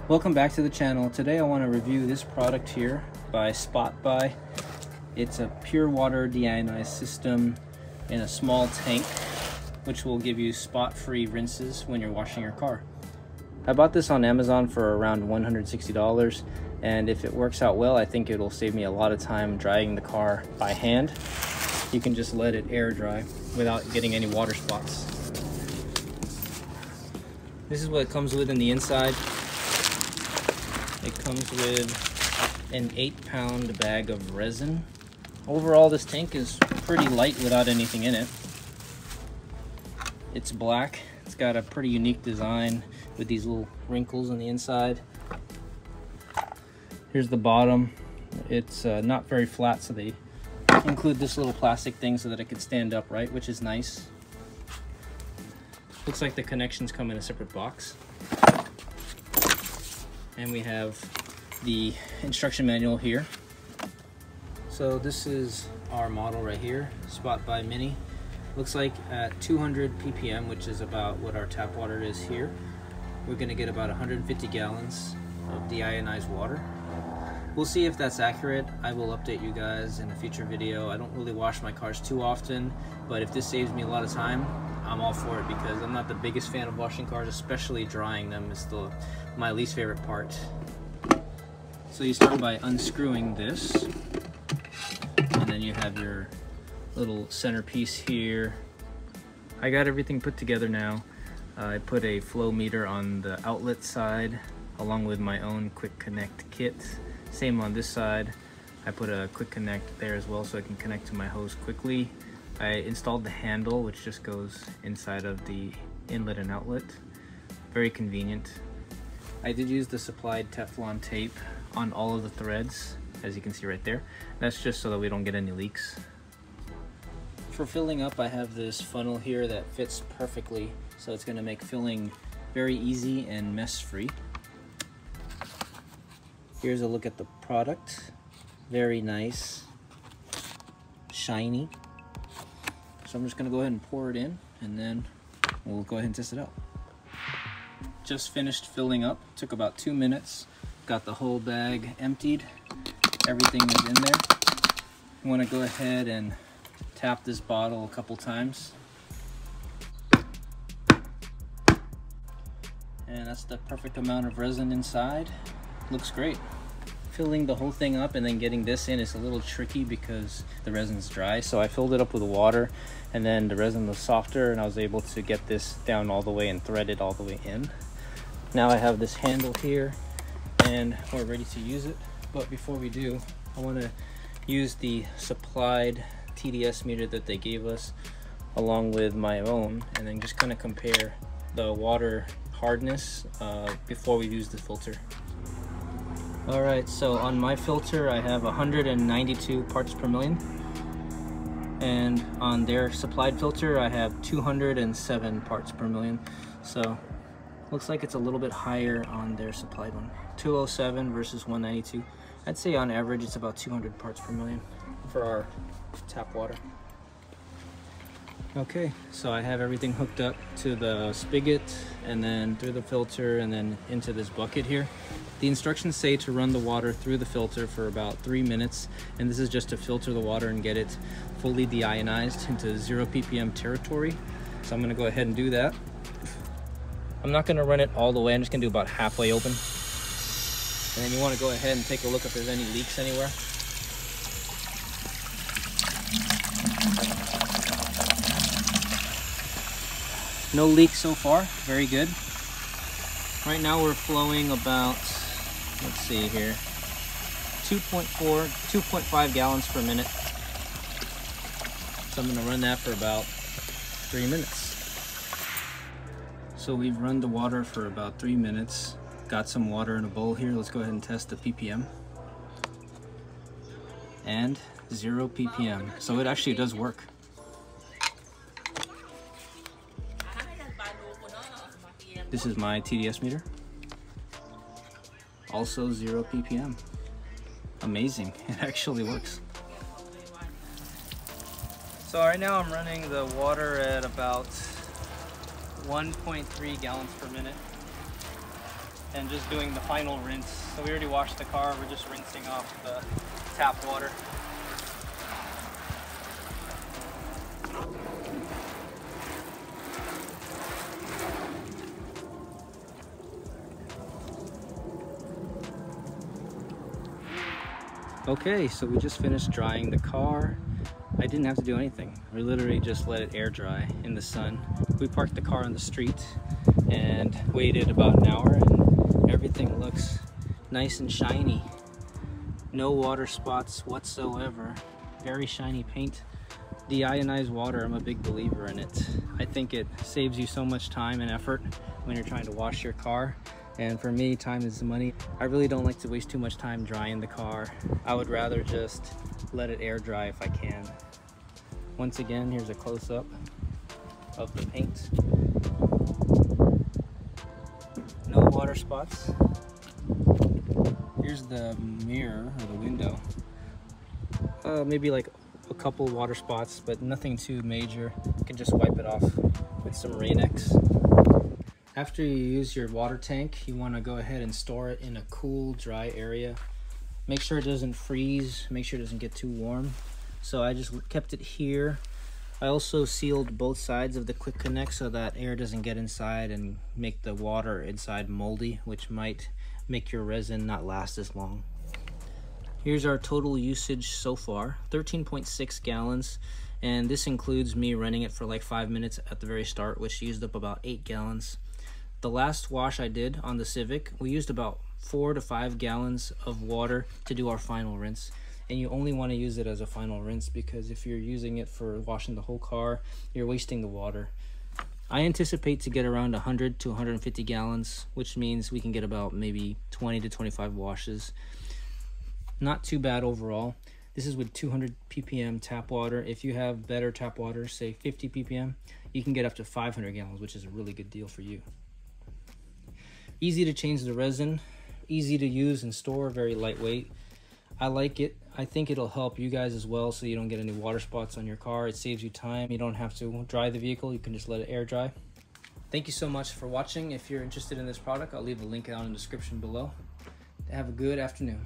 Welcome back to the channel. Today I want to review this product here by Spotless. It's a pure water deionized system in a small tank, which will give you spot-free rinses when you're washing your car. I bought this on Amazon for around $160, and if it works out well, I think it'll save me a lot of time drying the car by hand. You can just let it air dry without getting any water spots. This is what it comes with in the inside. It comes with an 8-pound bag of resin. Overall, this tank is pretty light without anything in it. It's black. It's got a pretty unique design with these little wrinkles on the inside. Here's the bottom. It's not very flat, so they include this little plastic thing so that it could stand upright, which is nice. Looks like the connections come in a separate box. And we have the instruction manual here. So this is our model right here, Spotless Mini. Looks like at 200 ppm, which is about what our tap water is here, we're gonna get about 150 gallons of deionized water. We'll see if that's accurate. I will update you guys in a future video. I don't really wash my cars too often, but if this saves me a lot of time, I'm all for it, because I'm not the biggest fan of washing cars, especially drying them is my least favorite part. So you start by unscrewing this, and then you have your little centerpiece here. I got everything put together now. I put a flow meter on the outlet side along with my own quick connect kit. Same on this side. I put a quick connect there as well so I can connect to my hose quickly. I installed the handle, which just goes inside of the inlet and outlet. Very convenient. I did use the supplied Teflon tape on all of the threads, as you can see right there. That's just so that we don't get any leaks. For filling up, I have this funnel here that fits perfectly, so it's going to make filling very easy and mess-free. Here's a look at the product. Very nice, shiny. So I'm just gonna go ahead and pour it in, and then we'll go ahead and test it out. Just finished filling up, took about 2 minutes. Got the whole bag emptied. Everything is in there. I wanna go ahead and tap this bottle a couple times. And that's the perfect amount of resin inside. Looks great. Filling the whole thing up and then getting this in is a little tricky because the resin's dry. So I filled it up with water, and then the resin was softer, and I was able to get this down all the way and thread it all the way in. Now I have this handle here and we're ready to use it. But before we do, I want to use the supplied TDS meter that they gave us along with my own, and then just kind of compare the water hardness before we use the filter. Alright, so on my filter I have 192 parts per million, and on their supplied filter I have 207 parts per million. So looks like it's a little bit higher on their supplied one. 207 versus 192. I'd say on average it's about 200 parts per million for our tap water. Okay, so I have everything hooked up to the spigot, and then through the filter, and then into this bucket here. The instructions say to run the water through the filter for about 3 minutes, and this is just to filter the water and get it fully deionized into 0 ppm territory. So I'm gonna go ahead and do that. I'm not gonna run it all the way, I'm just gonna do about halfway open. And then you wanna go ahead and take a look if there's any leaks anywhere. No leaks so far, very good. Right now we're flowing about, let's see here, 2.5 gallons per minute. So I'm gonna run that for about 3 minutes. So we've run the water for about 3 minutes. Got some water in a bowl here. Let's go ahead and test the PPM. And 0 ppm. So it actually does work. This is my TDS meter. Also 0 ppm. Amazing, it actually works. So right now I'm running the water at about 1.3 gallons per minute. and just doing the final rinse. So we already washed the car, we're just rinsing off the tap water. Okay, so we just finished drying the car. I didn't have to do anything. We literally just let it air dry in the sun. We parked the car on the street and waited about an hour, and everything looks nice and shiny. No water spots whatsoever. Very shiny paint. Deionized water, I'm a big believer in it. I think it saves you so much time and effort when you're trying to wash your car. And for me, time is money. I really don't like to waste too much time drying the car. I would rather just let it air dry if I can. Once again, here's a close-up of the paint. No water spots. Here's the mirror or the window. Maybe like a couple water spots, but nothing too major. You can just wipe it off with some Rain-X. After you use your water tank, you want to go ahead and store it in a cool, dry area. Make sure it doesn't freeze, make sure it doesn't get too warm. So I just kept it here. I also sealed both sides of the quick connect so that air doesn't get inside and make the water inside moldy, which might make your resin not last as long. Here's our total usage so far, 13.6 gallons. And this includes me running it for like 5 minutes at the very start, which used up about 8 gallons. The last wash I did on the Civic, we used about 4 to 5 gallons of water to do our final rinse. And you only want to use it as a final rinse, because if you're using it for washing the whole car, you're wasting the water. I anticipate to get around 100 to 150 gallons, which means we can get about maybe 20 to 25 washes. Not too bad overall. This is with 200 ppm tap water. If you have better tap water, say 50 ppm, you can get up to 500 gallons, which is a really good deal for you. Easy to change the resin, easy to use and store, very lightweight. I like it. I think it'll help you guys as well, so you don't get any water spots on your car. It saves you time. You don't have to dry the vehicle. You can just let it air dry. Thank you so much for watching. If you're interested in this product, I'll leave a link down in the description below. Have a good afternoon.